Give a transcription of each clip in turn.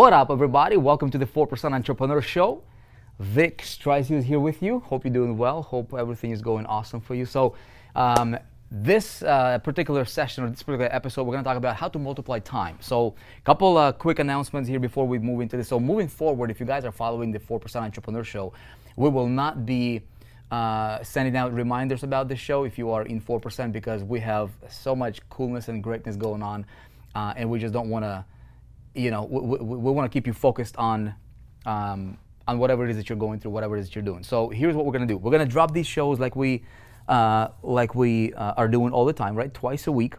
What up, everybody? Welcome to the 4% Entrepreneur Show. Vic Strizy is here with you. Hope you're doing well. Hope everything is going awesome for you. So this particular session or this particular episode, we're going to talk about how to multiply time. So a couple quick announcements here before we move into this. So moving forward, if you guys are following the 4% Entrepreneur Show, we will not be sending out reminders about this show if you are in 4%, because we have so much coolness and greatness going on, and we just don't want to, we want to keep you focused on whatever it is that you're going through, whatever it is that you're doing. So here's what we're going to do. We're going to drop these shows like we are doing all the time, right? Twice a week.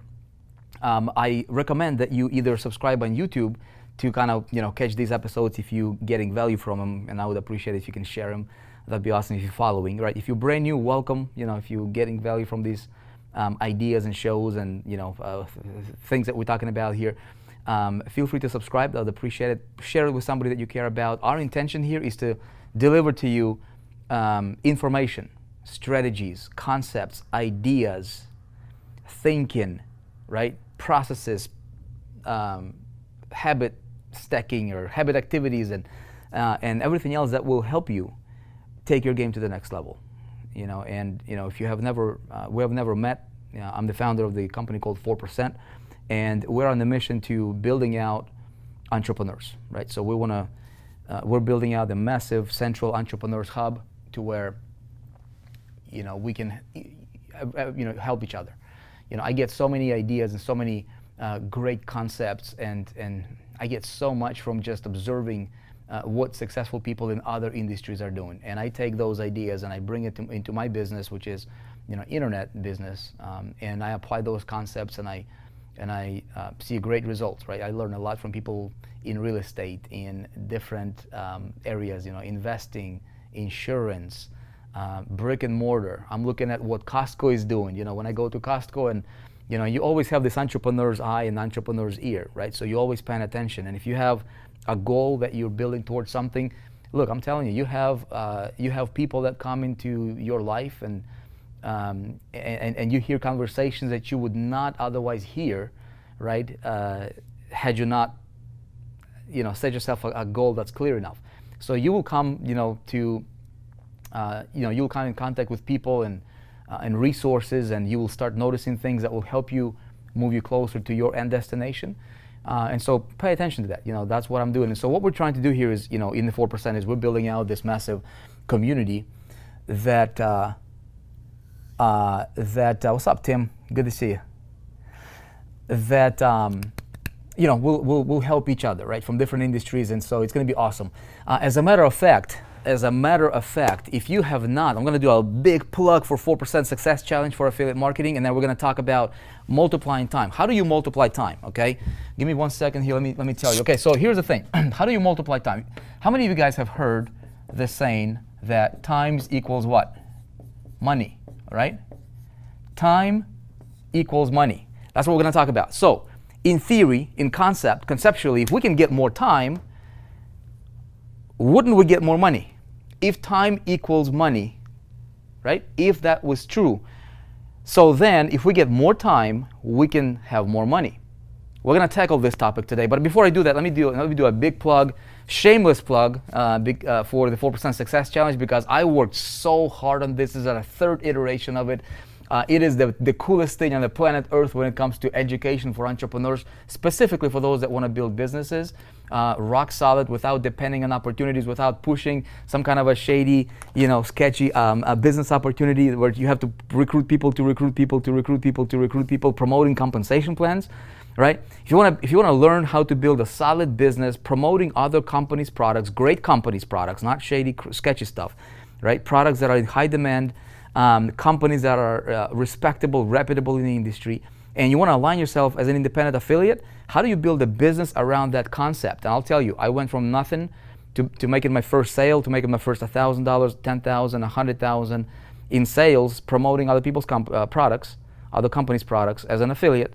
I recommend that you either subscribe on YouTube to kind of, catch these episodes if you're getting value from them, and I would appreciate it if you can share them. That'd be awesome if you're following, right? If you're brand new, welcome. If you're getting value from these ideas and shows and, things that we're talking about here, feel free to subscribe. I'd appreciate it. Share it with somebody that you care about. Our intention here is to deliver to you information, strategies, concepts, ideas, thinking, right? Processes, habit stacking or habit activities, and everything else that will help you take your game to the next level. If you have never, we have never met. I'm the founder of the company called 4%. And we're on the mission to building out entrepreneurs, right? So we want to, we're building out a massive central entrepreneurs hub to where, we can, help each other. I get so many ideas and so many great concepts, and I get so much from just observing what successful people in other industries are doing. And I take those ideas and I bring it into my business, which is, internet business, and I apply those concepts, and I see great results, right? I learn a lot from people in real estate, in different areas, investing, insurance, brick and mortar. I'm looking at what Costco is doing. When I go to Costco, and you always have this entrepreneur's eye and entrepreneur's ear, right? So you're always paying attention. And if you have a goal that you're building towards something, look, I'm telling you, you have people that come into your life, and you hear conversations that you would not otherwise hear, right? Had you not, set yourself a goal that's clear enough. So you will come, you'll come in contact with people and resources, and you will start noticing things that will help you move you closer to your end destination. And so pay attention to that. That's what I'm doing. And so what we're trying to do here is, in the 4%, is we're building out this massive community that. What's up, Tim? Good to see you. That we'll help each other, right, from different industries, and so it's going to be awesome. As a matter of fact, if you have not, I'm going to do a big plug for 4% Success Challenge for Affiliate Marketing, and then we're going to talk about multiplying time. How do you multiply time? Okay, give me 1 second here. Let me tell you. Okay, so here's the thing. How do you multiply time? How many of you guys have heard the saying that times equals what? Money. Right? Time equals money. That's what we're going to talk about. So, in theory, conceptually, if we can get more time, wouldn't we get more money? If time equals money, right? If that was true. So then, if we get more time, we can have more money. We're going to tackle this topic today. But before I do that, let me do a big plug, shameless plug for the 4% Success Challenge, because I worked so hard on this. This is a third iteration of it. It is the coolest thing on the planet Earth when it comes to education for entrepreneurs, specifically for those that want to build businesses. Rock solid, without depending on opportunities, without pushing some kind of a shady, sketchy business opportunity where you have to recruit people, promoting compensation plans. Right? If you want to learn how to build a solid business, promoting other companies' products, great companies' products, not shady, sketchy stuff, right? Products that are in high demand, companies that are respectable, reputable in the industry, and you want to align yourself as an independent affiliate, how do you build a business around that concept? And I'll tell you, I went from nothing to making my first sale, to making my first $1,000, $10,000, $100,000 in sales, promoting other people's products, other companies' products as an affiliate.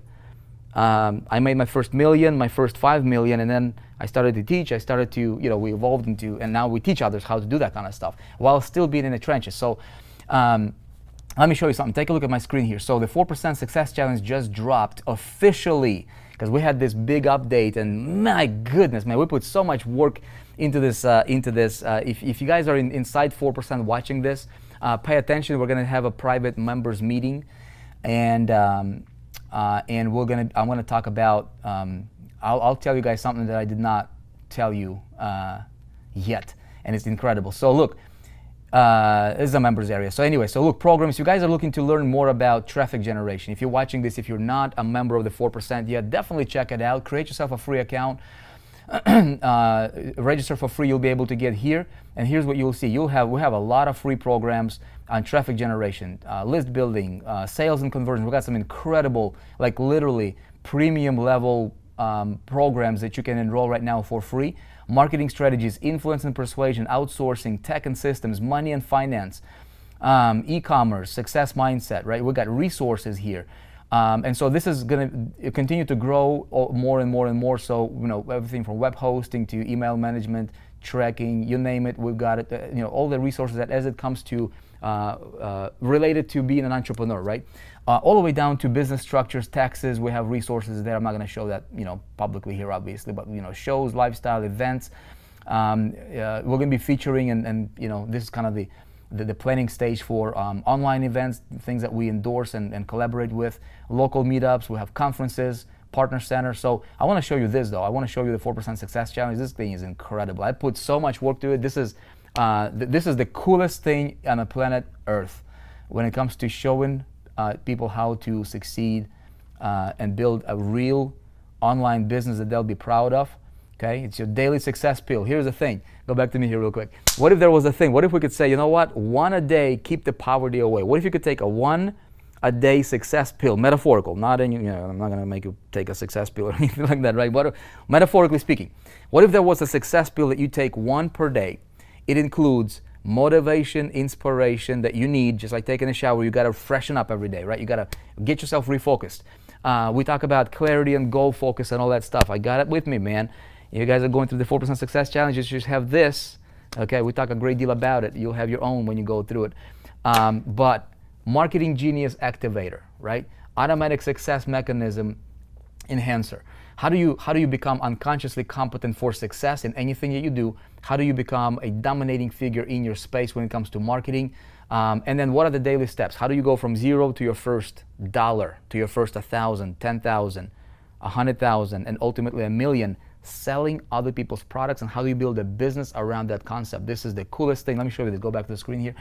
I made my first million, my first 5 million, and then I started to teach. I started to, we evolved into, and now we teach others how to do that kind of stuff while still being in the trenches. So let me show you something. Take a look at my screen here. So the 4% Success Challenge just dropped officially. because we had this big update, and my goodness, man, we put so much work into this. If you guys are inside 4% watching this, pay attention. We're going to have a private members meeting, and I'm going to talk about. I'll tell you guys something that I did not tell you yet, and it's incredible. So look. This is a members area. So anyway, so look, programs, you guys are looking to learn more about traffic generation. If you're watching this, if you're not a member of the 4% yet, definitely check it out. Create yourself a free account. Register for free. You'll be able to get here. And here's what you'll see. We have a lot of free programs on traffic generation, list building, sales and conversion. We've got some incredible, like literally premium level programs that you can enroll right now for free. Marketing strategies, influence and persuasion, outsourcing, tech and systems, money and finance, e-commerce, success mindset, right? We've got resources here. And so this is going to continue to grow more and more and more. So, you know, everything from web hosting to email management, tracking, you name it, we've got it, you know, all the resources that as it comes to related to being an entrepreneur, right? All the way down to business structures, taxes. We have resources there. I'm not going to show that, you know, publicly here, obviously, but, you know, shows, lifestyle, events. We're going to be featuring, and you know, this is kind of the planning stage for online events, things that we endorse and collaborate with, local meetups. We have conferences, partner center. So I want to show you this, though. I want to show you the 4% Success Challenge. This thing is incredible. I put so much work to it. This is the coolest thing on the planet Earth when it comes to showing people how to succeed and build a real online business that they'll be proud of. Okay, it's your daily success pill. Here's the thing. Go back to me here real quick. What if there was a thing? What if we could say, you know what? One a day, keep the poverty away. What if you could take a one a day success pill, metaphorical, not in, you know, I'm not going to make you take a success pill or anything like that, right? But metaphorically speaking, what if there was a success pill that you take one per day? It includes motivation, inspiration that you need, just like taking a shower. You got to freshen up every day, right? You got to get yourself refocused. We talk about clarity and goal focus and all that stuff. I got it with me, man. You guys are going through the 4% Success Challenge. You just have this. Okay, we talk a great deal about it. You'll have your own when you go through it. But Marketing Genius Activator, right? Automatic Success Mechanism Enhancer. How do you become unconsciously competent for success in anything that you do? How do you become a dominating figure in your space when it comes to marketing? And then what are the daily steps? How do you go from zero to your first dollar, to your first 1,000, 10,000, 100,000, and ultimately $1 million, selling other people's products? And how do you build a business around that concept? This is the coolest thing. Let me show you this. Go back to the screen here.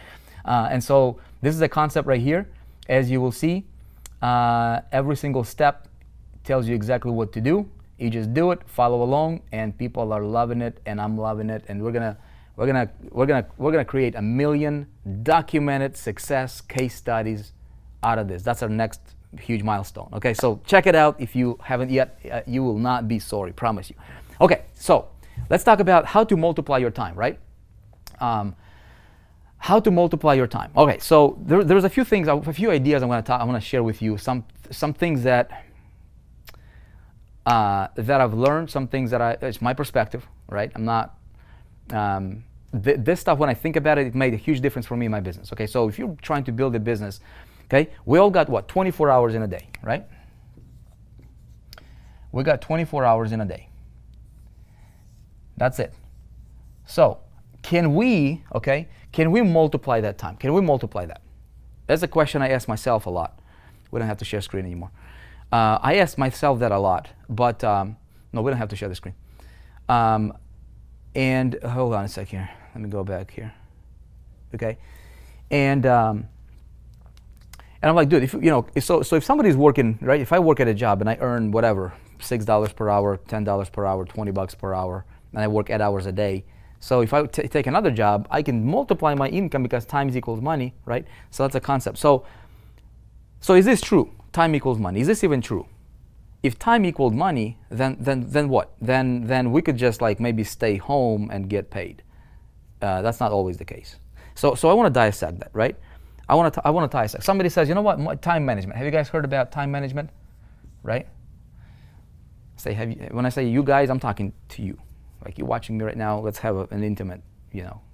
And so this is a concept right here. As you will see, every single step tells you exactly what to do. You just do it, follow along, and people are loving it, and I'm loving it. And we're gonna create 1 million documented success case studies out of this. That's our next huge milestone. Okay, so check it out. If you haven't yet, you will not be sorry, promise you. Okay, so let's talk about how to multiply your time, right? How to multiply your time. Okay, so there's a few things, a few ideas I want to share with you. Some things that I've learned, some things that it's my perspective, right? I'm not. This stuff, when I think about it, it made a huge difference for me in my business. Okay, so if you're trying to build a business, okay, we all got what, 24 hours in a day, right? We got 24 hours in a day. That's it. So can we multiply that time? Can we multiply that? That's a question I ask myself a lot. We don't have to share screen anymore. I ask myself that a lot, but no, we don't have to share the screen. And hold on a sec here. Let me go back here. Okay, and I'm like, dude, so if somebody's working, right? If I work at a job and I earn whatever, $6 per hour, $10 per hour, $20 per hour, and I work 8 hours a day. So if I take another job, I can multiply my income because time equals money, right? So that's a concept. So is this true? Time equals money. Is this even true? If time equaled money, then what? Then we could just like maybe stay home and get paid. That's not always the case. So I want to dissect that, right? I want to dissect. Somebody says, you know what? Time management. Have you guys heard about time management? Right? When I say you guys, I'm talking to you. Like you're watching me right now. Let's have an intimate,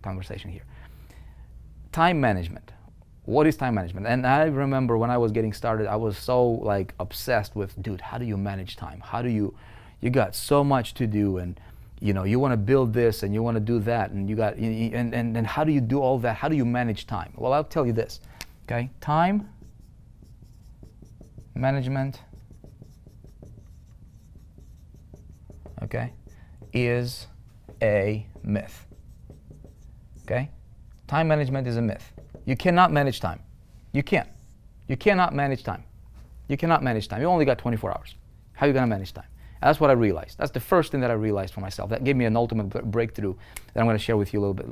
conversation here. Time management. What is time management? And I remember when I was getting started, I was so like obsessed with, dude, how do you manage time? How do you got so much to do, and you want to build this and you want to do that, and you got, and how do you do all that? How do you manage time? Well, I'll tell you this, okay? Time management, okay, is a myth, okay? Time management is a myth. You cannot manage time. You can't. You cannot manage time. You cannot manage time. You only got 24 hours. How are you going to manage time? And that's what I realized. That's the first thing that I realized for myself. That gave me an ultimate breakthrough that I'm going to share with you a little bit,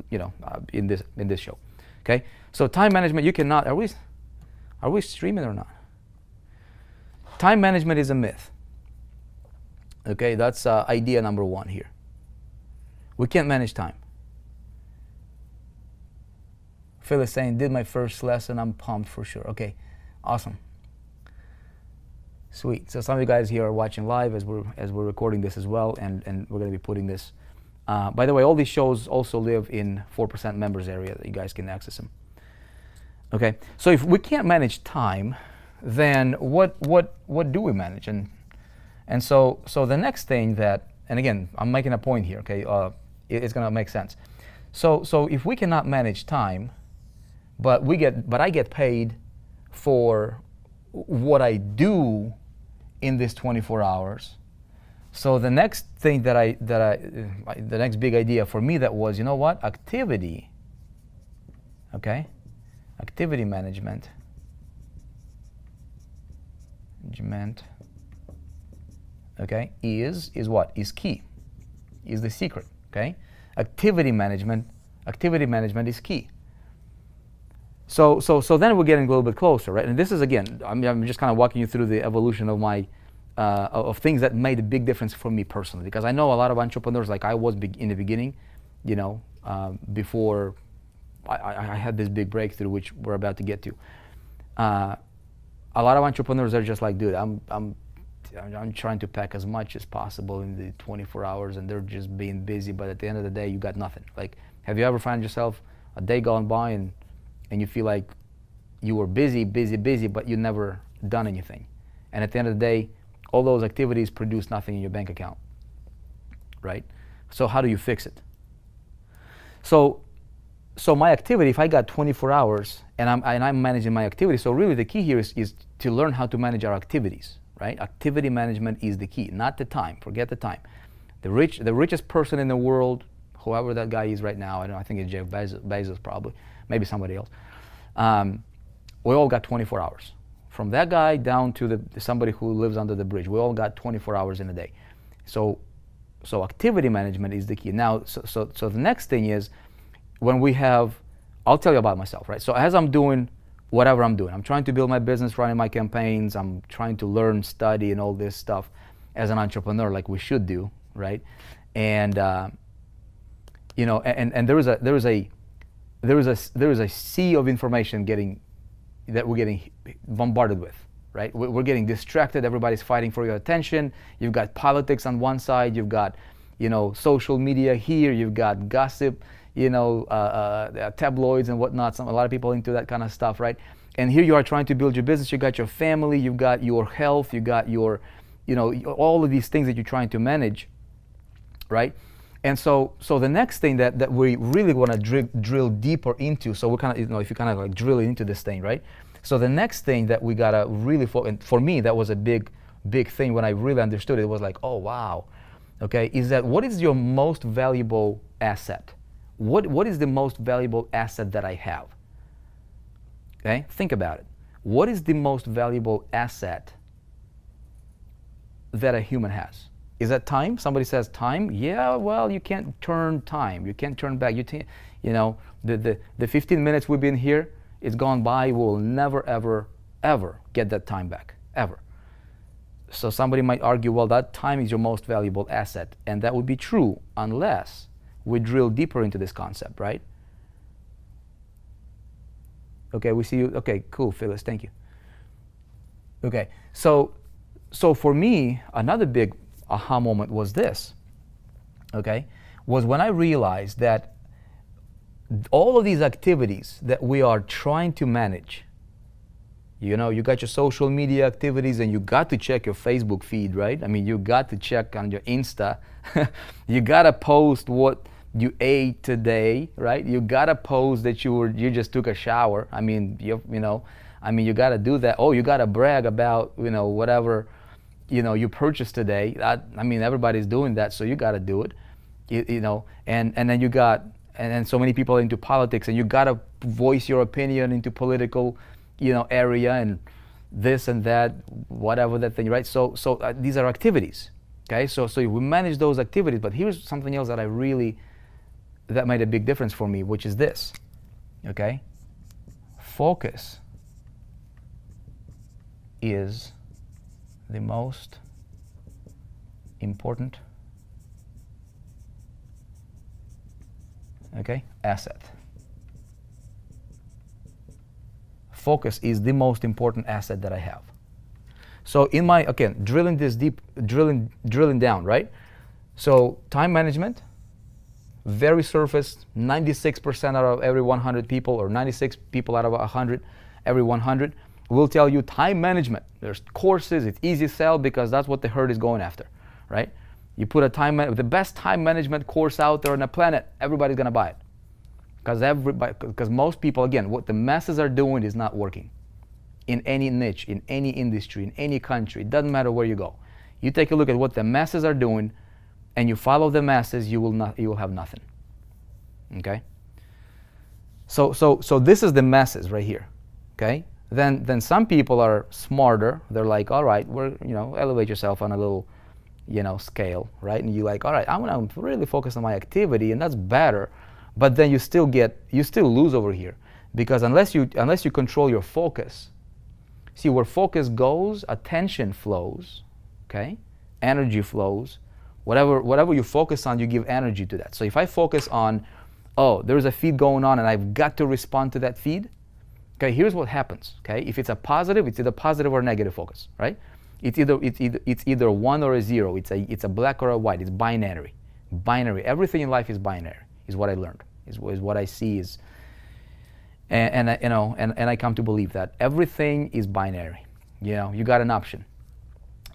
in this show. Okay? So time management, you cannot. Are we streaming or not? Time management is a myth. Okay, that's idea number one here. We can't manage time. Phil is saying, did my first lesson, I'm pumped for sure. Okay, awesome. Sweet. So some of you guys here are watching live as we're recording this as well, and we're going to be putting this. By the way, all these shows also live in 4% members area that you guys can access them. Okay, so if we can't manage time, then what do we manage? And so the next thing that, and again, I'm making a point here. Okay, it's going to make sense. So if we cannot manage time, but I get paid for what I do in this 24 hours. So the next thing the next big idea for me that was, you know what, activity, okay, activity management, okay, is what? Is key, is the secret, okay? Activity management is key. So then we're getting a little bit closer, right? And this is, again, I'm just kind of walking you through the evolution of my of things that made a big difference for me personally, because I know a lot of entrepreneurs, like I was in the beginning, before I had this big breakthrough, which we're about to get to. A lot of entrepreneurs are just like, dude, I'm trying to pack as much as possible in the 24 hours, and they're just being busy, but at the end of the day, you got nothing. Like, have you ever found yourself a day gone by and you feel like you were busy, but you never done anything? And at the end of the day, all those activities produce nothing in your bank account, right? So how do you fix it? So my activity, if I got 24 hours and I'm managing my activity, so really the key here is to learn how to manage our activities, right? Activity management is the key, not the time. Forget the time. The richest person in the world, whoever that guy is right now, I think it's Jeff Bezos probably, maybe somebody else. We all got 24 hours. From that guy down to somebody who lives under the bridge, we all got 24 hours in a day. So activity management is the key. Now, so the next thing is, when we have, I'll tell you about myself, right? So as I'm doing whatever I'm doing, I'm trying to build my business, running my campaigns, I'm trying to learn, study, and all this stuff as an entrepreneur, like we should do, right? And and there is a sea of information that we're getting bombarded with, right? We're getting distracted. Everybody's fighting for your attention. You've got politics on one side. You've got, social media here. You've got gossip, tabloids and whatnot. A lot of people into that kind of stuff, right? And here you are trying to build your business. You got your family. You've got your health. You got your, all of these things that you're trying to manage, right? And so the next thing that we really want to drill deeper into, so we're kind of, if you kind of like drill into this thing, right? So the next thing that we gotta really and for me, that was a big thing when I really understood it. It was like, oh wow, okay, is that what is your most valuable asset? What is the most valuable asset that I have? Okay, think about it. What is the most valuable asset that a human has? Is that time? Somebody says time. Yeah, well, you can't turn time. You can't turn back. The 15 minutes we've been here, it's gone by. We'll never, ever, ever get that time back, ever. So somebody might argue, well, that time is your most valuable asset. And that would be true unless we drill deeper into this concept, right? Okay, we see you. Okay, cool, Phyllis, thank you. Okay, so for me, another big aha moment was this, okay, was when I realized that all of these activities that we are trying to manage, you know, you got your social media activities and you got to check your Facebook feed, right? I mean, you got to check on your Insta. You got to post what you ate today, right? You got to post that you just took a shower. I mean, you know, I mean, you got to do that. Oh, you got to brag about, you know, whatever, you know, you purchased today. I mean, everybody's doing that, so you got to do it, you know, and then you got, and then so many people are into politics, and you got to voice your opinion into political, you know, area and this and that, whatever that thing, right? So these are activities, okay? So we manage those activities, but here's something else that that made a big difference for me, which is this, okay? Focus is the most important, okay, asset. Focus is the most important asset that I have. So in my, again, drilling this deep, drilling down, right? So time management, very surface, 96% out of every 100 people, or 96 people out of 100, every 100, will tell you time management. There's courses, it's easy to sell because that's what the herd is going after, right? You put the best time management course out there on the planet, everybody's gonna buy it. Because most people, again, what the masses are doing is not working. In any niche, in any industry, in any country, it doesn't matter where you go. You take a look at what the masses are doing, and you follow the masses, you will have nothing. Okay? So this is the masses right here. Okay? Then some people are smarter. They're like, all right, elevate yourself on a little, scale, right? And you're like, all right, I'm gonna really focus on my activity, and that's better. But then you still lose over here, because unless you control your focus, see, where focus goes, attention flows, okay? Energy flows. Whatever you focus on, you give energy to that. So if I focus on, oh, there's a feed going on and I've got to respond to that feed, okay, here's what happens, okay? If it's a positive, it's either positive or negative focus, right? It's either 1 or a 0. It's a black or a white. It's binary. Binary. Everything in life is binary, is what I learned, is what I see is, and I come to believe that everything is binary. You got an option.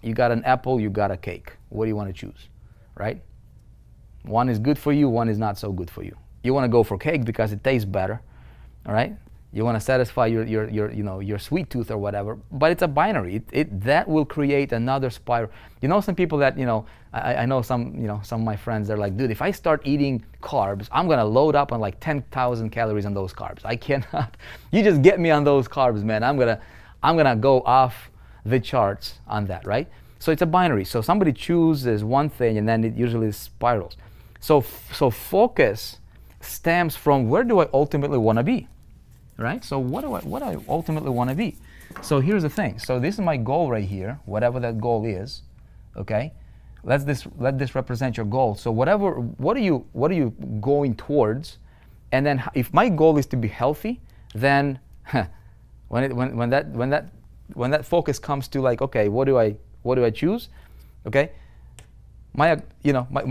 You got an apple, you got a cake. What do you want to choose, right? One is good for you, one is not so good for you. You want to go for cake because it tastes better, all right? You want to satisfy your sweet tooth or whatever, but it's a binary. That will create another spiral. Some people that, I know some of my friends, they're like, dude, if I start eating carbs, I'm going to load up on like 10,000 calories on those carbs. I cannot. You just get me on those carbs, man. I'm going to go off the charts on that, right? So it's a binary. So somebody chooses one thing and then it usually spirals. So focus stems from, where do I ultimately want to be? Right? So what do I ultimately want to be? So here's the thing. So this is my goal right here, whatever that goal is. Okay? Let this represent your goal. So what are you going towards? And then if my goal is to be healthy, then when that focus comes to like, okay, what do I choose? Okay? My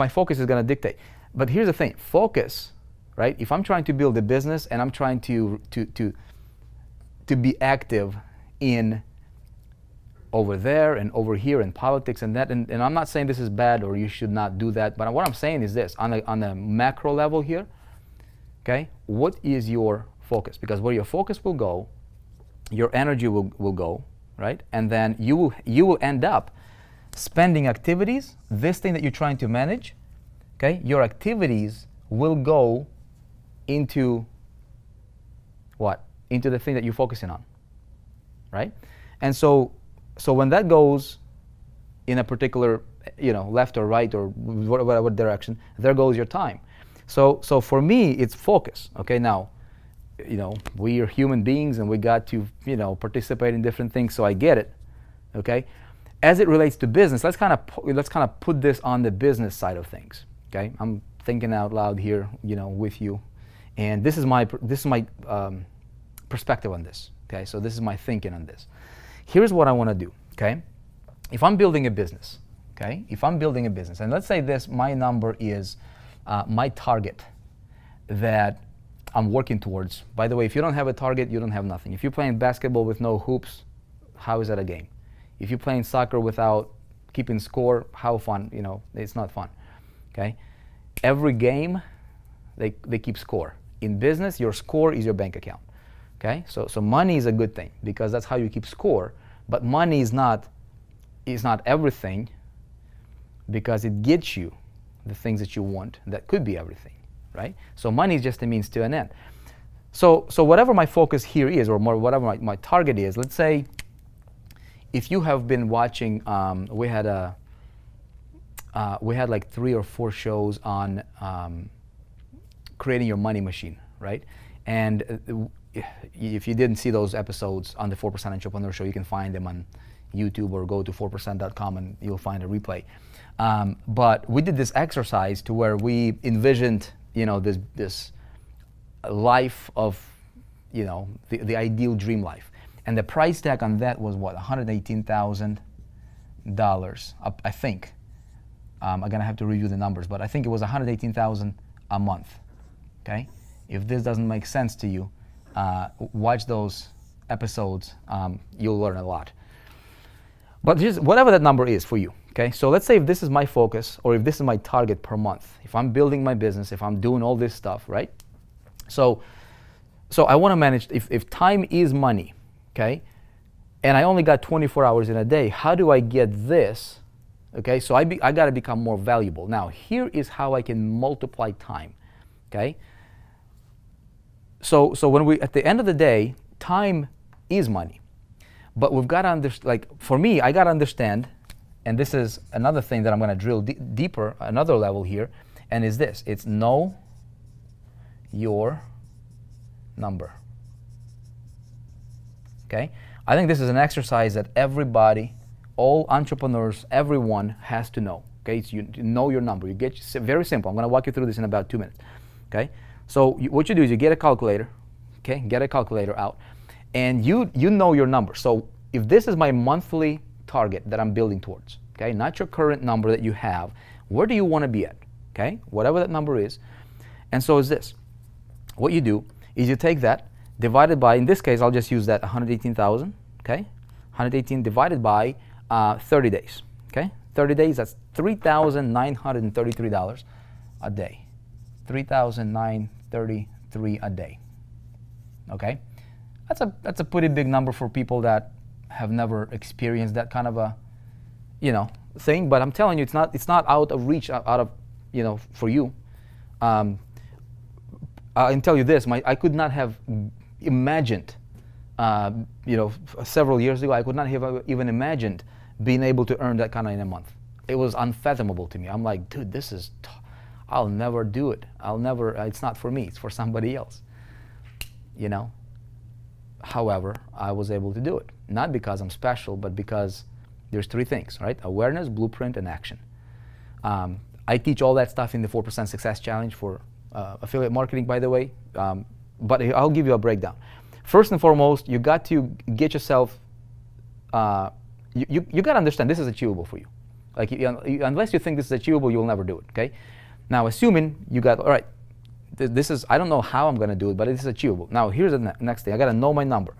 focus is going to dictate. But here's the thing. Focus, right? If I'm trying to build a business and I'm trying to be active in over there and over here in politics and that, and I'm not saying this is bad or you should not do that, but what I'm saying is this, on the macro level here, okay, what is your focus? Because where your focus will go, your energy will go, right? And then you will end up spending activities, this thing that you're trying to manage, okay, your activities will go into what? Into the thing that you're focusing on, right? And so when that goes in a particular, left or right or whatever direction, there goes your time. So for me, it's focus. Okay, now, we are human beings and we got to, participate in different things. So I get it. Okay, as it relates to business, let's kind of put this on the business side of things. Okay, I'm thinking out loud here, with you. And this is my perspective on this, okay? So this is my thinking on this. Here's what I want to do, okay? If I'm building a business, okay? If I'm building a business, and let's say my number is my target that I'm working towards. By the way, if you don't have a target, you don't have nothing. If you're playing basketball with no hoops, how is that a game? If you're playing soccer without keeping score, how fun? You know, it's not fun. Okay? Every game, they keep score. In business, your score is your bank account. Okay? So money is a good thing because that's how you keep score. But money is not everything because it gets you the things that you want. That could be everything, right? So money is just a means to an end. So whatever my focus here is, or more, whatever my target is, let's say if you have been watching, we had like 3 or 4 shows on creating your money machine, right? And if you didn't see those episodes on the 4% Entrepreneur Show, you can find them on YouTube or go to 4%.com and you'll find a replay. But we did this exercise to where we envisioned, you know, this life of, you know, the ideal dream life. And the price tag on that was what, $118,000, I think. I'm gonna have to review the numbers, but I think it was $118,000 a month. Okay? If this doesn't make sense to you, watch those episodes. You'll learn a lot. But just whatever that number is for you. Okay? So let's say if this is my focus, or if this is my target per month, if I'm building my business, if I'm doing all this stuff, right? So I want to manage. If time is money, okay, and I only got 24 hours in a day, how do I get this? Okay, so I got to become more valuable. Now, here is how I can multiply time. Okay, so when we, at the end of the day, time is money, but we've got to understand. Like for me, I got to understand, and this is another thing that I'm going to drill deeper, another level here, and is this: it's know your number. Okay, I think this is an exercise that everybody, all entrepreneurs, everyone has to know. Okay, it's you know your number. You get very simple. I'm going to walk you through this in about 2 minutes. Okay, so what you do is you get a calculator. Okay, get a calculator out, and you know your number. So if this is my monthly target that I'm building towards, okay, not your current number that you have, where do you want to be at? Okay, whatever that number is, and so is this. What you do is you take that divided by, in this case, I'll just use that 118,000. Okay, 118 divided by 30 days. Okay, 30 days, that's $3,933 a day. $3,933 a day. Okay, that's a pretty big number for people that have never experienced that kind of a, you know, thing. But I'm telling you, it's not out of reach, out of, you know, for you. I can tell you this: I could not have imagined, you know, several years ago, I could not have even imagined being able to earn that kind of in a month. It was unfathomable to me. I'm like, dude, this is, I'll never do it. I'll never, it's not for me, it's for somebody else, you know? However, I was able to do it. Not because I'm special, but because there's 3 things, right? Awareness, blueprint, and action. I teach all that stuff in the 4% Success Challenge for affiliate marketing, by the way, but I'll give you a breakdown. First and foremost, you got to get yourself, you got to understand this is achievable for you. Like, unless you think this is achievable, you'll never do it, okay? Now, assuming you got, all right, this is, I don't know how I'm going to do it, but it is achievable. Now, here's the next thing. I got to know my number.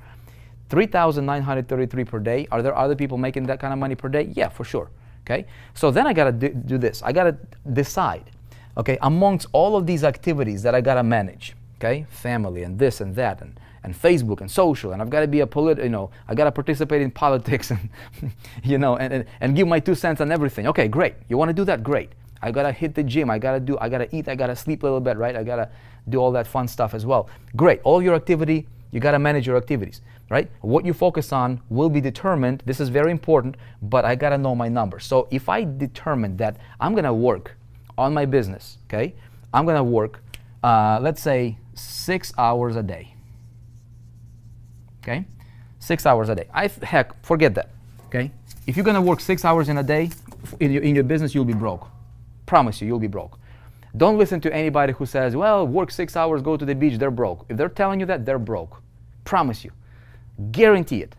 $3,933 per day. Are there other people making that kind of money per day? Yeah, for sure, okay? So then I got to do this. I got to decide, okay, amongst all of these activities that I got to manage, okay, family and this and that and Facebook and social, and I've got to be a I got to participate in politics and, you know, and give my 2 cents on everything. Okay, great. You want to do that? Great. I got to hit the gym. I got to eat. I got to sleep a little bit, right? I got to do all that fun stuff as well. Great. All your activity, you got to manage your activities, right? What you focus on will be determined. This is very important, but I got to know my number. So if I determine that I'm going to work on my business, okay, I'm going to work, let's say, 6 hours a day. Okay, 6 hours a day. Heck, forget that. Okay, if you're gonna work 6 hours in a day in your business, you'll be broke. Promise you, you'll be broke. Don't listen to anybody who says, "Well, work 6 hours, go to the beach." They're broke. If they're telling you that, they're broke. Promise you, guarantee it.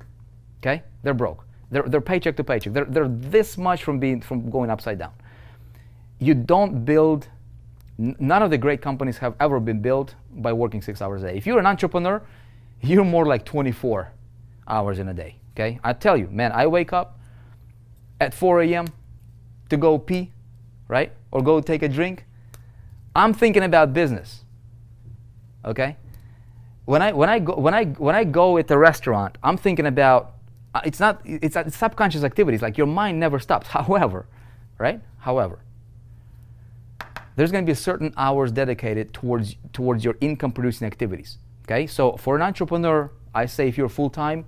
Okay, they're broke. They're paycheck to paycheck. They're this much from going upside down. You don't build. None of the great companies have ever been built by working 6 hours a day. If you're an entrepreneur, you're more like 24 hours in a day, okay? I tell you, man, I wake up at 4 a.m. to go pee, right? Or go take a drink. I'm thinking about business, okay? When I go at the restaurant, I'm thinking about, it's subconscious activities, like your mind never stops. However, right? However, there's going to be certain hours dedicated towards your income producing activities, okay? So for an entrepreneur, I say if you're full-time,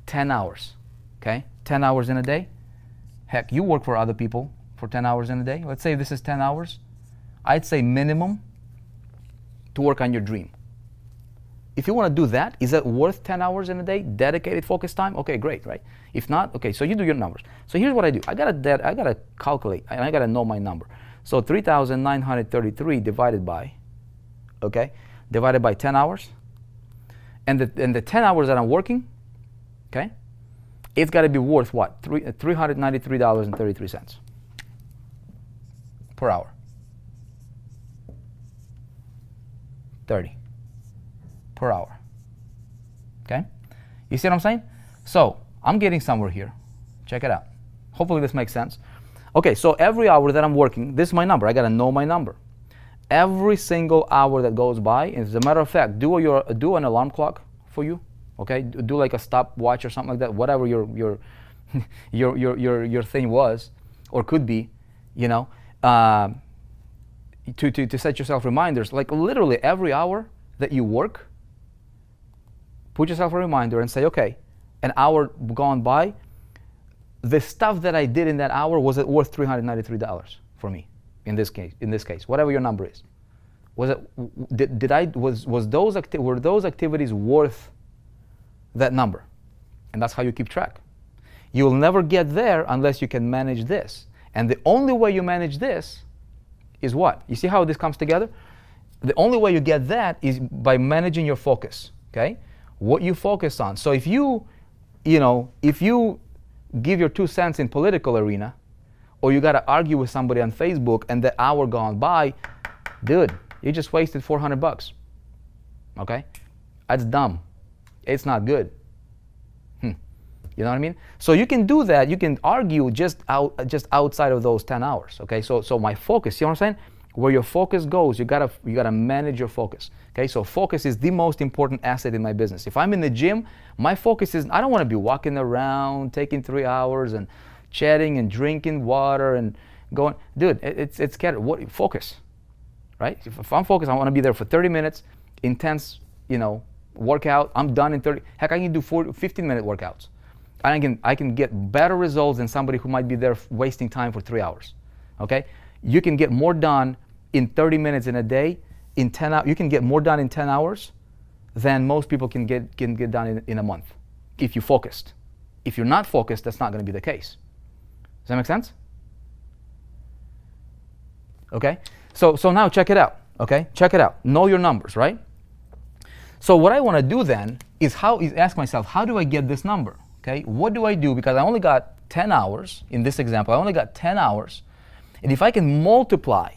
10 hours, okay? 10 hours in a day. Heck, you work for other people for 10 hours in a day. Let's say this is 10 hours. I'd say minimum to work on your dream. If you want to do that, is that worth 10 hours in a day, dedicated focus time? Okay, great, right? If not, okay, so you do your numbers. So here's what I do. I gotta calculate, and I gotta know my number. So 3,933 divided by, okay, divided by 10 hours. And the 10 hours that I'm working, okay, it's got to be worth what? $393.33 per hour. 30 per hour. Okay? You see what I'm saying? So I'm getting somewhere here. Check it out. Hopefully this makes sense. Okay, so every hour that I'm working, this is my number. I got to know my number. Every single hour that goes by, as a matter of fact, do an alarm clock for you. Okay? Do like a stopwatch or something like that, whatever your thing was or could be, you know, to set yourself reminders. Like literally every hour that you work, put yourself a reminder and say, okay, an hour gone by, the stuff that I did in that hour, was it worth $393 for me? In this case, whatever your number is, were those activities worth that number? And that's how you keep track. You'll never get there unless you can manage this. And the only way you manage this is what? You see how this comes together? The only way you get that is by managing your focus, okay? What you focus on. So if you give your 2 cents in political arena, or you got to argue with somebody on Facebook and the hour gone by, dude, you just wasted $400. Okay? That's dumb. It's not good. You know what I mean? So you can do that. You can argue just outside of those 10 hours. Okay? So my focus, see what I'm saying? Where your focus goes, you gotta manage your focus. Okay? So focus is the most important asset in my business. If I'm in the gym, my focus is, I don't want to be walking around, taking 3 hours and chatting and drinking water and going. Dude, it's scattered. What focus? Right? If I'm focused, I want to be there for 30 minutes, intense, workout. I'm done in 30. Heck, I can do 15-minute workouts. I can get better results than somebody who might be there wasting time for 3 hours. Okay? You can get more done in 30 minutes in a day. In 10 hours, you can get more done in 10 hours than most people can get done in a month if you focused. If you're not focused, that's not going to be the case. Does that make sense? Okay? So now check it out. Okay? Check it out. Know your numbers, right? So what I want to do then is ask myself, how do I get this number? Okay? What do I do? Because I only got 10 hours in this example. I only got 10 hours. And if I can multiply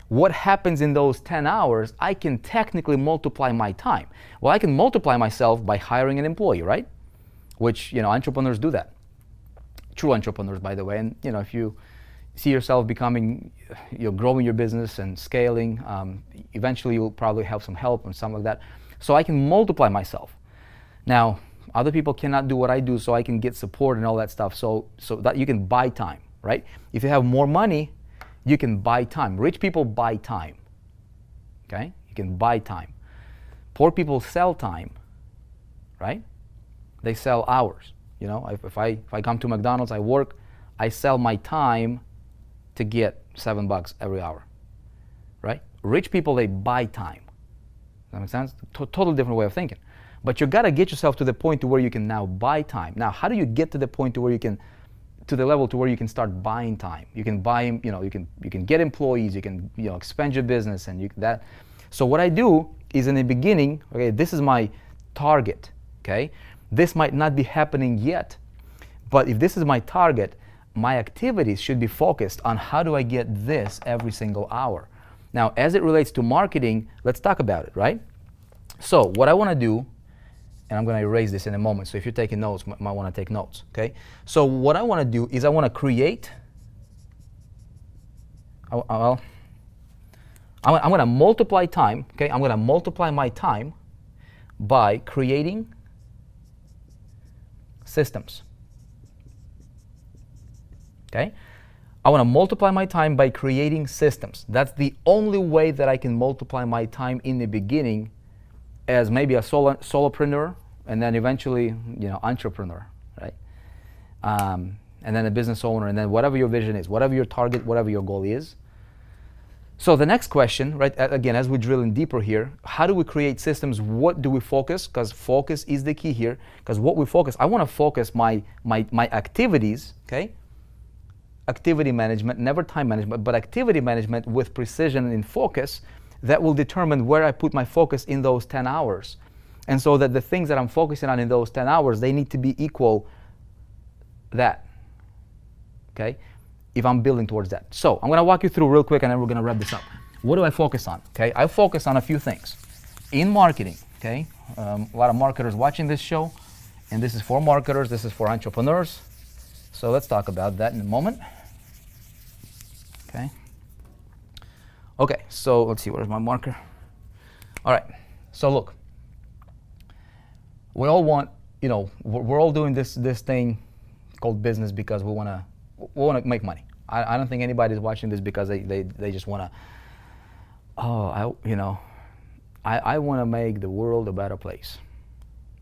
what happens in those 10 hours, I can technically multiply my time. Well, I can multiply myself by hiring an employee, right? Which, entrepreneurs do that. True entrepreneurs, by the way. And, if you see yourself growing your business and scaling, eventually you'll probably have some help and something like that. So I can multiply myself. Now, other people cannot do what I do, so I can get support and all that stuff. So that you can buy time, right? If you have more money, you can buy time. Rich people buy time. Okay? You can buy time. Poor people sell time, right? They sell hours. If I come to McDonald's, I work, I sell my time to get $7 every hour, right? Rich people, they buy time. Does that make sense? Totally different way of thinking. But you got to get yourself to the point to where you can now buy time. Now, how do you get to the point to where you can, to the level to where you can start buying time? You can buy, you can get employees, you can, expand your business and that. So what I do is in the beginning, okay, this is my target, okay? This might not be happening yet, but if this is my target, my activities should be focused on how do I get this every single hour. Now, as it relates to marketing, let's talk about it, right? So what I want to do, and I'm going to erase this in a moment, so if you're taking notes, might want to take notes, okay? So what I want to do is I want to create, I'm going to multiply time, okay? I'm going to multiply my time by creating systems, okay? I want to multiply my time by creating systems. That's the only way that I can multiply my time in the beginning as maybe a solopreneur, and then eventually, you know, entrepreneur, right? And then a business owner, and then whatever your vision is, whatever your target, whatever your goal is. So the next question, right, again, as we drill in deeper here, how do we create systems? What do we focus? Because focus is the key here. Because what we focus, I want to focus my activities, okay? Activity management, never time management, but activity management with precision and in focus that will determine where I put my focus in those 10 hours. And so that the things that I'm focusing on in those 10 hours, they need to be equal that, okay? If I'm building towards that. So I'm going to walk you through real quick and then we're going to wrap this up. What do I focus on? Okay, I focus on a few things. In marketing, okay, a lot of marketers watching this show, and this is for marketers, this is for entrepreneurs. So let's talk about that in a moment. Okay. Okay, so let's see, where's my marker? All right, so look, we all want, you know, we're all doing this thing called business because we want to make money. I don't think anybody's watching this because they just want to, I want to make the world a better place.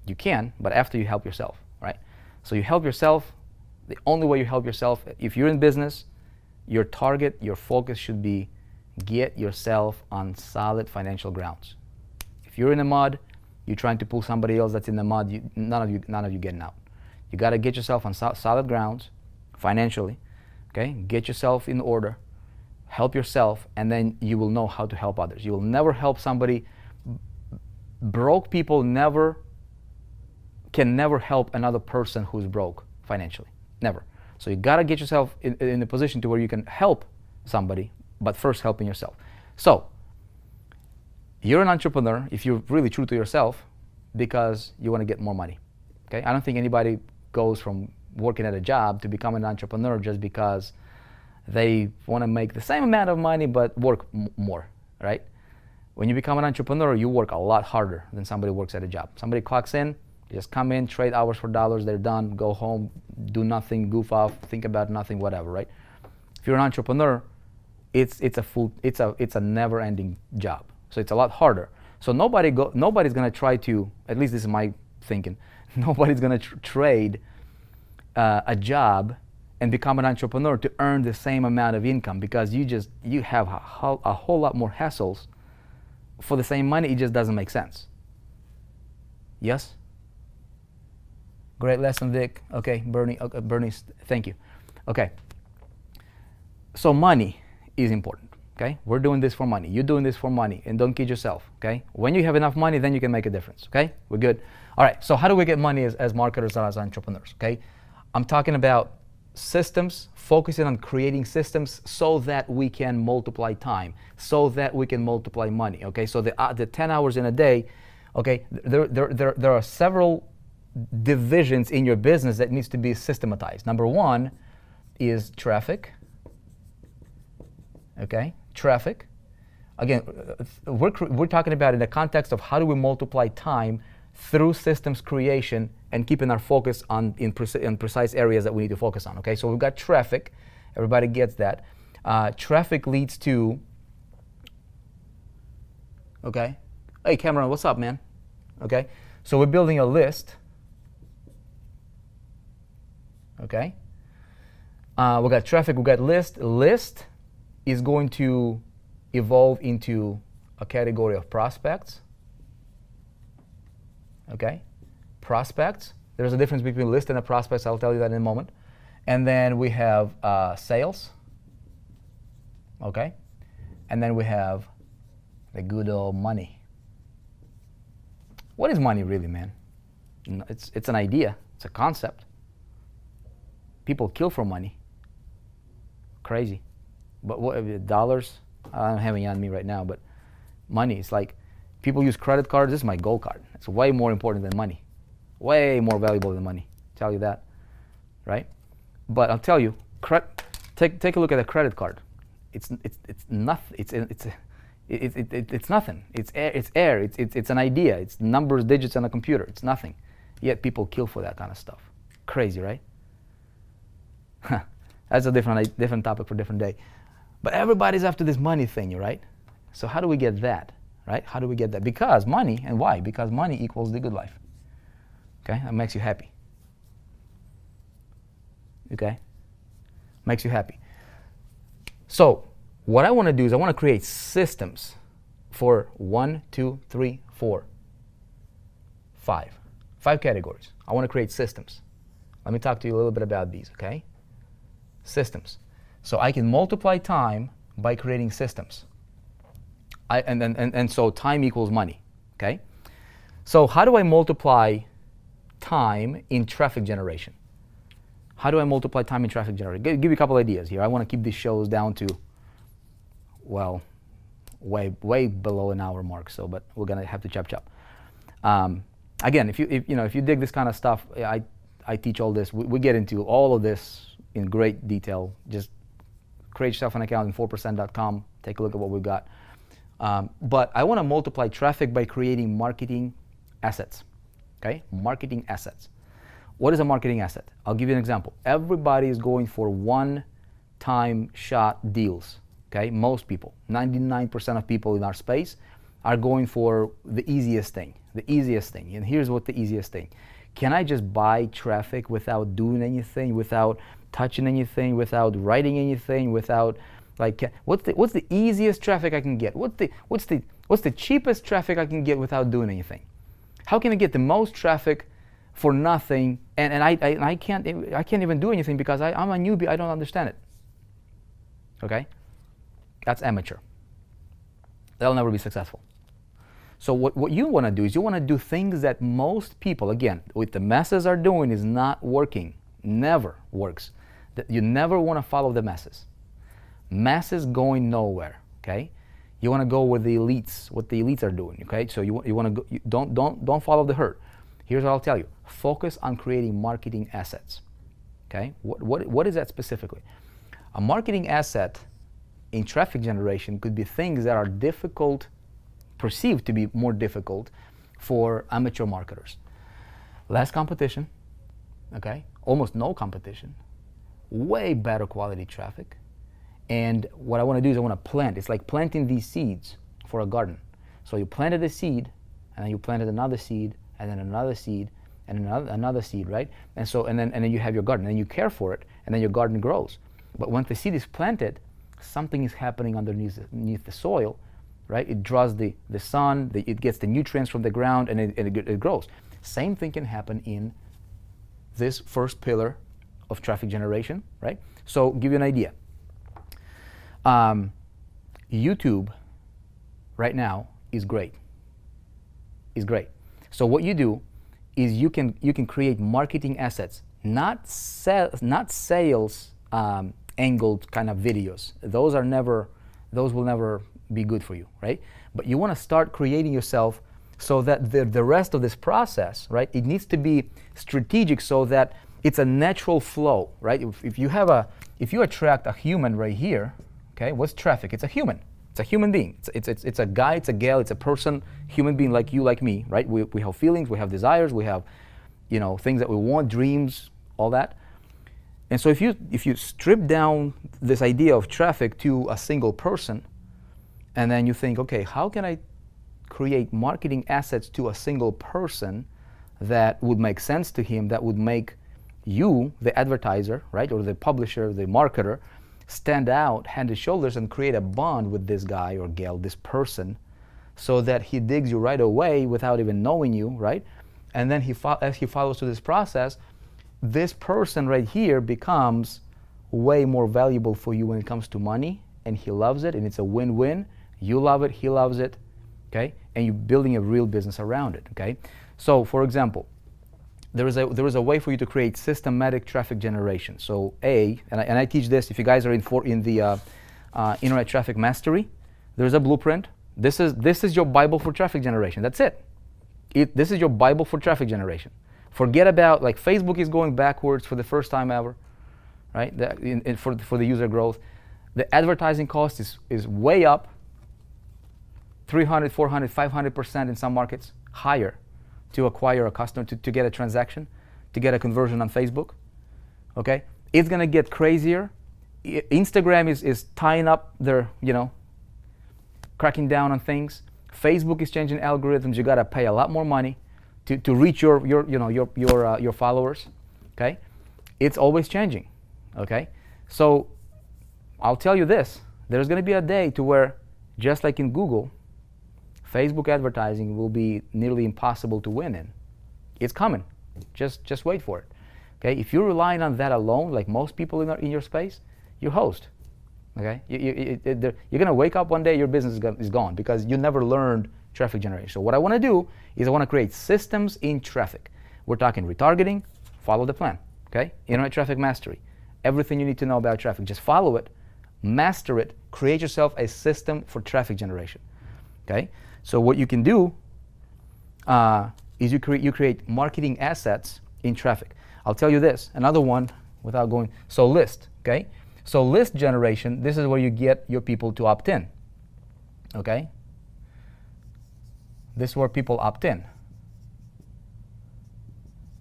You can, but after you help yourself, right? So you help yourself. The only way you help yourself, if you're in business, your target, your focus should be get yourself on solid financial grounds. If you're in the mud, you're trying to pull somebody else that's in the mud, none of you getting out. You got to get yourself on solid grounds financially, okay? Get yourself in order, help yourself, and then you will know how to help others. You will never help somebody. Broke people can never help another person who's broke financially. Never. So you got to get yourself in a position to where you can help somebody, but first helping yourself. So you're an entrepreneur if you're really true to yourself because you want to get more money. Okay? I don't think anybody goes from working at a job to become an entrepreneur just because they want to make the same amount of money but work more, right? When you become an entrepreneur, you work a lot harder than somebody who works at a job. Somebody clocks in, you just come in, trade hours for dollars, they're done, go home, do nothing, goof off, think about nothing, whatever, right? If you're an entrepreneur, it's a never-ending job. So it's a lot harder. So nobody's going to try to, at least this is my thinking, nobody's going to trade a job and become an entrepreneur to earn the same amount of income because you have a whole lot more hassles for the same money. It just doesn't make sense. Yes? Great lesson, Vic. Okay, Bernie, thank you. Okay. So money is important, okay? We're doing this for money. You're doing this for money, and don't kid yourself, okay? When you have enough money, then you can make a difference, okay? We're good. All right, so how do we get money as marketers and as entrepreneurs, okay? I'm talking about systems, focusing on creating systems so that we can multiply time, so that we can multiply money, okay? So the 10 hours in a day, okay, there are several divisions in your business that needs to be systematized. Number one is traffic, okay? Traffic. Again, we're talking about in the context of how do we multiply time through systems creation and keeping our focus in precise areas that we need to focus on, okay? So we've got traffic. Everybody gets that. Traffic leads to, okay? Hey, Cameron, what's up, man? Okay? So we're building a list, okay? We got traffic, we got list. List is going to evolve into a category of prospects. Okay? Prospects. There's a difference between list and a prospects. I'll tell you that in a moment. And then we have sales. Okay? And then we have the good old money. What is money really, man? It's an idea. It's a concept. People kill for money. Crazy. But what, dollars, I don't have any on me right now, but money, it's like people use credit cards. This is my gold card. It's way more important than money. Way more valuable than money. Tell you that, right? But I'll tell you, take a look at a credit card. It's nothing. It's nothing. It's air. It's an idea. It's numbers, digits on a computer. It's nothing. Yet people kill for that kind of stuff. Crazy, right? That's a different topic for a different day. But everybody's after this money thing, right? So how do we get that, right? How do we get that? Because money, and why? Because money equals the good life. Okay, that makes you happy. Okay, makes you happy. So what I want to do is I want to create systems for 1, 2, 3, 4, 5 categories. I want to create systems. Let me talk to you a little bit about these, okay? Systems. So I can multiply time by creating systems. And so time equals money, okay? So how do I multiply time in traffic generation? How do I multiply time in traffic generation? Give you a couple ideas here. I want to keep these shows down to, well, way below an hour mark. So, but we're gonna have to chop. Again, if you dig this kind of stuff, I teach all this. We get into all of this in great detail. Just create yourself an account in 4percent.com. Take a look at what we've got. But I want to multiply traffic by creating marketing assets. Okay, marketing assets. What is a marketing asset? I'll give you an example. Everybody is going for one-time shot deals. Okay, most people, 99% of people in our space are going for the easiest thing. The easiest thing. And here's what the easiest thing. Can I just buy traffic without doing anything, without touching anything, without writing anything, without like what's the easiest traffic I can get? What's the cheapest traffic I can get without doing anything? How can I get the most traffic for nothing? And I can't even do anything because I'm a newbie. I don't understand it. Okay, that's amateur. That'll never be successful. So what you want to do is you want to do things that most people, again, what the masses are doing is not working. Never works. You never want to follow the masses. Masses going nowhere. Okay, you want to go with the elites. What the elites are doing. Okay, so you want to go. Don't follow the herd. Here's what I'll tell you. Focus on creating marketing assets. Okay, what is that specifically? A marketing asset in traffic generation could be things that are difficult, perceived to be more difficult for amateur marketers. Less competition, okay? Almost no competition, way better quality traffic. And what I want to do is I want to plant. It's like planting these seeds for a garden. So you planted a seed, and then you planted another seed, and then another seed, and another seed, right? And then you have your garden, and you care for it, and then your garden grows. But when the seed is planted, something is happening underneath the soil, right? It draws the sun, it gets the nutrients from the ground, and it grows. Same thing can happen in this first pillar of traffic generation, right? So give you an idea. YouTube right now is great. So what you do is you can create marketing assets, not sales angled kind of videos. Those will never be good for you, right? But you want to start creating yourself so that the rest of this process, right? It needs to be strategic so that it's a natural flow, right? If you attract a human right here, okay, what's traffic? It's a human. It's a human being. It's a guy, it's a gal, it's a person, human being like you, like me, right? We have feelings, we have desires, we have, things that we want, dreams, all that. And so if you strip down this idea of traffic to a single person, and then you think, okay, how can I create marketing assets to a single person that would make sense to him, that would make you, the advertiser, right, or the publisher, the marketer, stand out head and shoulders and create a bond with this guy or gal, this person, so that he digs you right away without even knowing you, right? And then as he follows through this process, this person right here becomes way more valuable for you when it comes to money, and he loves it, and it's a win-win. You love it, he loves it, okay? And you're building a real business around it, okay? So, for example, there is a way for you to create systematic traffic generation. So, and I teach this. If you guys are in the Internet Traffic Mastery. There's a blueprint. This is your Bible for traffic generation. That's it. This is your Bible for traffic generation. Forget about, like, Facebook is going backwards for the first time ever, right? For the user growth. The advertising cost is way up, 300, 400, 500% in some markets, higher to acquire a customer, to get a transaction, to get a conversion on Facebook, okay? It's gonna get crazier. Instagram is tying up their, cracking down on things. Facebook is changing algorithms. You gotta pay a lot more money to reach your followers, okay? It's always changing, okay? So I'll tell you this, there's gonna be a day to where, just like in Google, Facebook advertising will be nearly impossible to win in. It's coming. Just wait for it. Okay? If you're relying on that alone, like most people in your space, you're host. Okay? You're going to wake up one day, your business is gone because you never learned traffic generation. So what I want to do is I want to create systems in traffic. We're talking retargeting, follow the plan. Okay? Internet Traffic Mastery. Everything you need to know about traffic, just follow it, master it, create yourself a system for traffic generation. Okay? So what you can do is you create marketing assets in traffic. I'll tell you this, another one without going, so list, okay? So list generation, this is where you get your people to opt in, okay? This is where people opt in.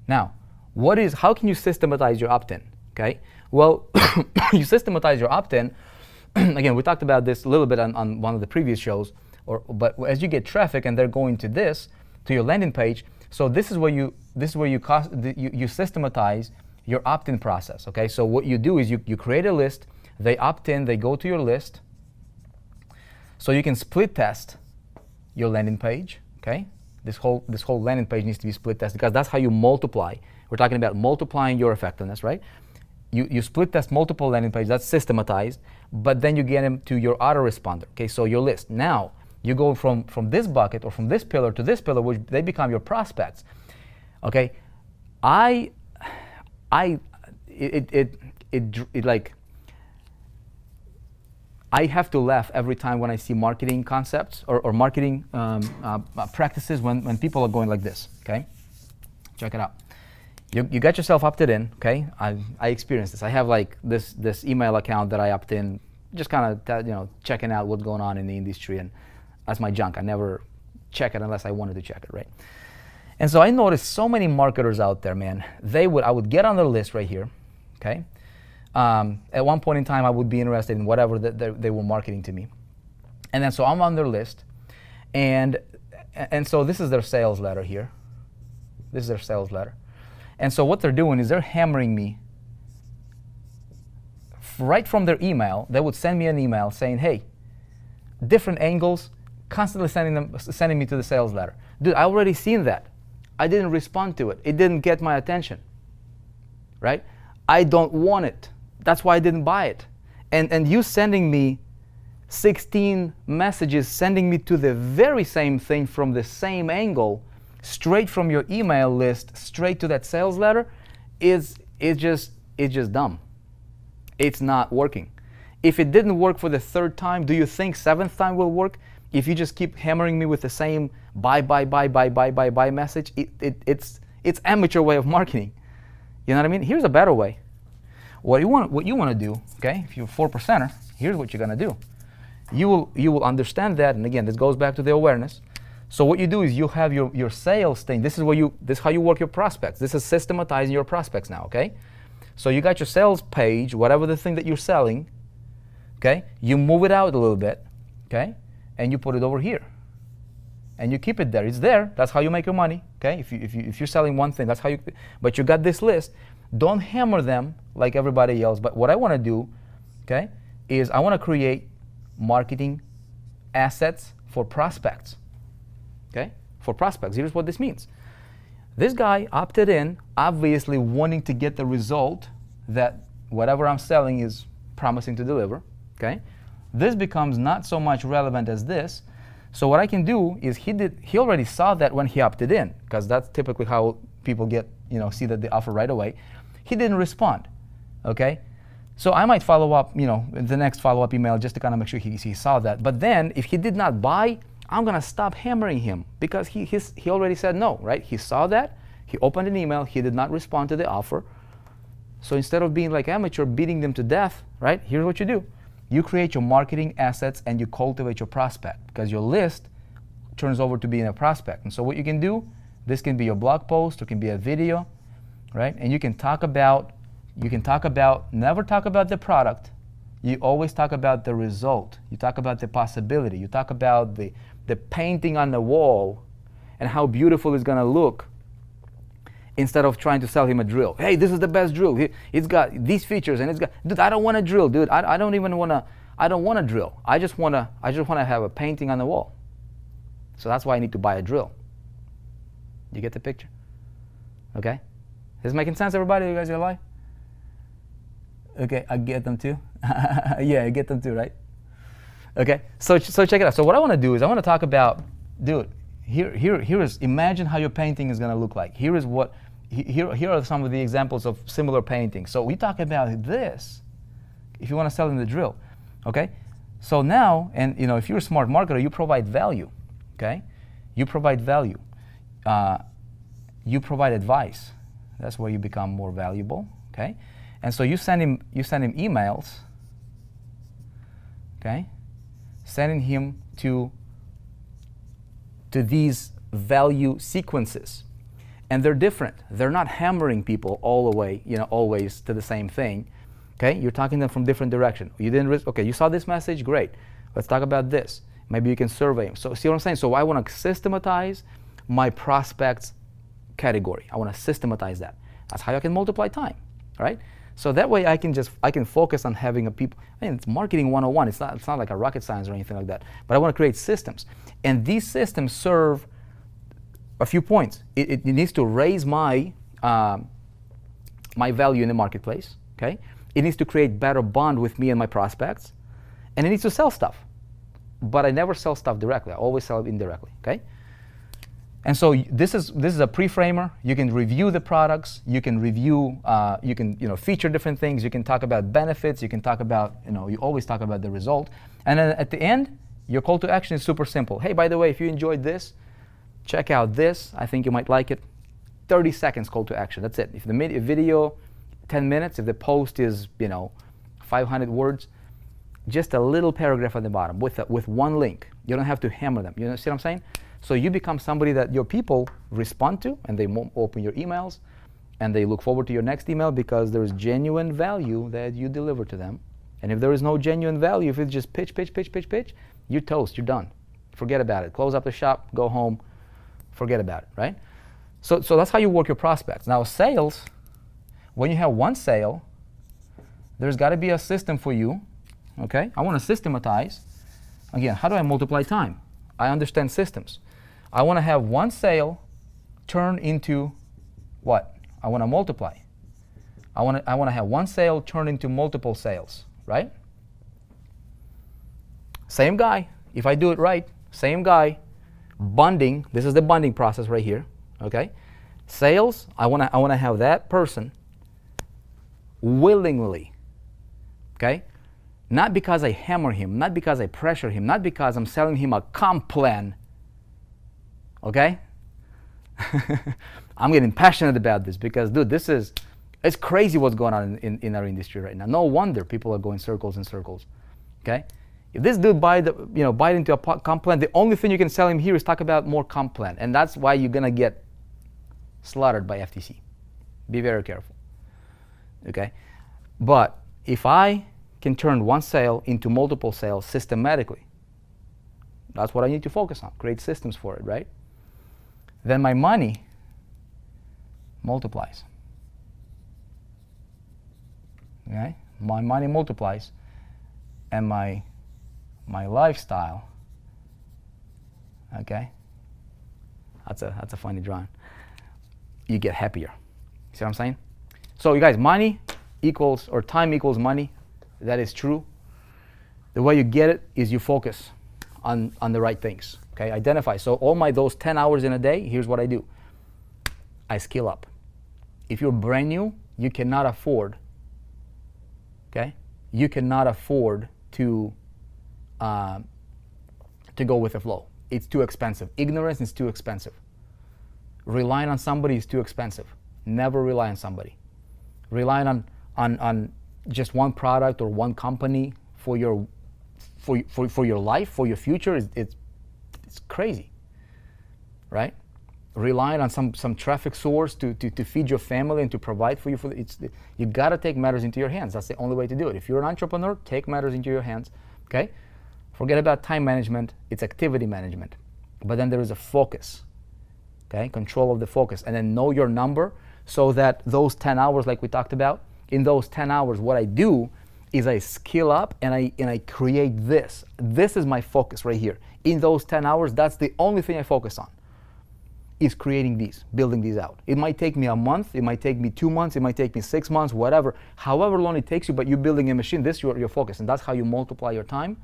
Now, how can you systematize your opt-in, okay? Well, you systematize your opt-in, again, we talked about this a little bit on one of the previous shows, but as you get traffic and they're going to your landing page, so this is where you systematize your opt-in process. Okay, so what you do is you create a list, they opt in, they go to your list, so you can split test your landing page. Okay, this whole landing page needs to be split tested because that's how you multiply. We're talking about multiplying your effectiveness, right? You split test multiple landing pages, that's systematized, but then you get them to your autoresponder. Okay, so your list now. You go from this bucket or from this pillar to this pillar, which they become your prospects. Okay, I have to laugh every time when I see marketing concepts or marketing practices when people are going like this. Okay, check it out. You got yourself opted in. Okay, I experienced this. I have like this email account that I opt in, just kind of checking out what's going on in the industry, and that's my junk. I never check it unless I wanted to check it, right? And so I noticed so many marketers out there, man. I would get on their list right here, okay? At one point in time, I would be interested in whatever they were marketing to me. And then so I'm on their list, and so this is their sales letter here. This is their sales letter. And so what they're doing is they're hammering me right from their email. They would send me an email saying, hey, different angles, constantly sending me to the sales letter. Dude, I already seen that. I didn't respond to it. It didn't get my attention, right? I don't want it. That's why I didn't buy it. And you sending me 16 messages, sending me to the very same thing from the same angle, straight from your email list, straight to that sales letter, it's just dumb. It's not working. If it didn't work for the third time, do you think seventh time will work? If you just keep hammering me with the same buy message, it's amateur way of marketing. You know what I mean? Here's a better way. What you want to do, okay? If you're a 4%er, here's what you're gonna do. You will understand that, and again, this goes back to the awareness. So what you do is you have your sales thing. This is how you work your prospects. This is systematizing your prospects now, okay? So you got your sales page, whatever the thing that you're selling, okay? You move it out a little bit, okay? And you put it over here. And you keep it there. It's there. That's how you make your money, okay? If you're selling one thing, that's how you, but you got this list. Don't hammer them like everybody else. But what I want to do, okay, is I want to create marketing assets for prospects, okay? For prospects. Here's what this means. This guy opted in, obviously wanting to get the result that whatever I'm selling is promising to deliver, okay? This becomes not so much relevant as this. So what I can do is he already saw that when he opted in, because that's typically how people get, see that they offer right away. He didn't respond, okay? So I might follow up, the next follow-up email just to kind of make sure he saw that. But then if he did not buy, I'm going to stop hammering him because he already said no, right? He saw that. He opened an email. He did not respond to the offer. So instead of being like amateur, beating them to death, right? Here's what you do. You create your marketing assets and you cultivate your prospect because your list turns over to being a prospect. And so what you can do, this can be your blog post, or it can be a video, right? And you can talk about, never talk about the product. You always talk about the result. You talk about the possibility. You talk about the painting on the wall and how beautiful it's going to look, instead of trying to sell him a drill. Hey, this is the best drill. It's got these features, and it's got. Dude, I don't want a drill, dude. I don't even want to. I don't want a drill. I just want to have a painting on the wall. So that's why I need to buy a drill. You get the picture? Okay. Is this making sense, everybody? You guys are alive? Okay, I get them too. Yeah, I get them too, right? Okay. So check it out. So what I want to do is I want to talk about, dude. Here is, imagine how your painting is going to look like. Here are some of the examples of similar paintings. So we talk about this if you want to sell them the drill, okay? So now, and if you're a smart marketer, you provide value, okay? You provide value. You provide advice. That's where you become more valuable, okay? And so you send him emails, okay? Sending him to these value sequences. And they're different. They're not hammering people all the way, always to the same thing. Okay? You're talking to them from different direction. You didn't okay, you saw this message, great. Let's talk about this. Maybe you can survey them. So see what I'm saying? So I want to systematize my prospects category. I want to systematize that. That's how I can multiply time, right? So that way I can focus on having a people. It's marketing 101. It's not like a rocket science or anything like that. But I want to create systems. And these systems serve a few points. It needs to raise my my value in the marketplace, okay? It needs to create better bond with me and my prospects. And it needs to sell stuff. But I never sell stuff directly. I always sell it indirectly, okay? And so this is a pre-framer. You can review the products. You can review, feature different things. You can talk about benefits. You can talk about, you always talk about the result. And then at the end, your call to action is super simple. Hey, by the way, if you enjoyed this, check out this. I think you might like it. 30 seconds call to action. That's it. If the video, 10 minutes. If the post is, 500 words, just a little paragraph at the bottom with one link. You don't have to hammer them. You see what I'm saying? So you become somebody that your people respond to, and they open your emails, and they look forward to your next email because there's genuine value that you deliver to them. And if there is no genuine value, if it's just pitch, you're toast, you're done. Forget about it. Close up the shop, go home, forget about it, right? So that's how you work your prospects. Now sales, when you have one sale, there's got to be a system for you, okay? I want to systematize. Again, how do I multiply time? I understand systems. I want to have one sale turn into what? I want to multiply. I want to have one sale turn into multiple sales, right? Same guy. If I do it right, same guy. Bonding. This is the bonding process right here. Okay. Sales. I want to have that person willingly. Okay. Not because I hammer him, not because I pressure him, not because I'm selling him a comp plan. Okay? I'm getting passionate about this because, dude, it's crazy what's going on in our industry right now. No wonder people are going circles and circles. Okay? If this dude buy into a comp plan, the only thing you can sell him here is talk about more comp plan. And that's why you're going to get slaughtered by FTC. Be very careful. Okay? But if I can turn one sale into multiple sales systematically, that's what I need to focus on. Create systems for it, right? Then my money multiplies. Okay? My money multiplies, and my lifestyle. Okay? That's a funny drawing. You get happier. See what I'm saying? So you guys, money equals, or time equals money. That is true. The way you get it is you focus on the right things. Okay, identify. So those 10 hours in a day, here's what I do. I skill up. If you're brand new, you cannot afford Okay, you cannot afford to go with the flow. It's too expensive. Ignorance is too expensive. Relying on somebody is too expensive. Never rely on somebody. Relying on just one product or one company for your life, for your future, it's crazy, right? Relying on some traffic source to feed your family and to provide for you, you gotta take matters into your hands. That's the only way to do it. If you're an entrepreneur, take matters into your hands, okay? Forget about time management, it's activity management. But then there is a focus, okay? Control of the focus, and then know your number so that those 10 hours like we talked about, in those 10 hours, what I do is I skill up and I create this. This is my focus right here. In those 10 hours, that's the only thing I focus on, is creating these, building these out. It might take me a month, it might take me 2 months, it might take me 6 months, whatever. However long it takes you, but you're building a machine, this is your focus, and that's how you multiply your time.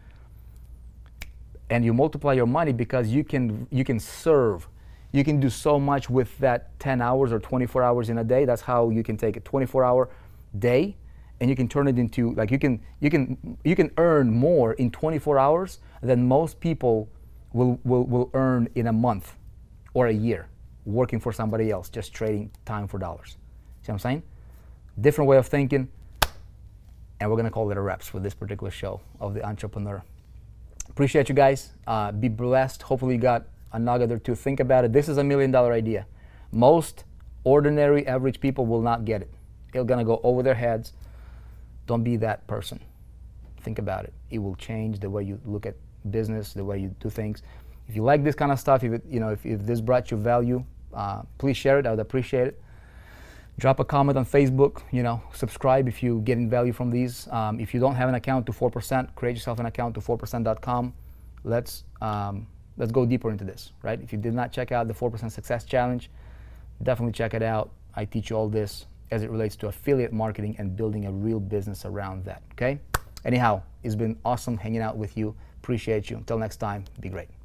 And you multiply your money because you can serve. You can do so much with that 10 hours or 24 hours in a day. That's how you can take a 24-hour day and you can turn it into, like, you can earn more in 24 hours than most people will earn in a month or a year working for somebody else, just trading time for dollars. See what I'm saying? Different way of thinking, and we're gonna call it a wraps for this particular show of The Entrepreneur. Appreciate you guys. Be blessed. Hopefully you got a nugget or two. Think about it. This is $1 million idea. Most ordinary, average people will not get it. It's gonna go over their heads. Don't be that person. Think about it. It will change the way you look at business, the way you do things. If you like this kind of stuff, if this brought you value, please share it. I would appreciate it. Drop a comment on Facebook. Subscribe if you're getting value from these. If you don't have an account to 4%, create yourself an account to 4%.com. Let's go deeper into this, right? If you did not check out the 4% Success Challenge, definitely check it out. I teach you all this as it relates to affiliate marketing and building a real business around that, okay? Anyhow, it's been awesome hanging out with you. Appreciate you. Until next time, be great.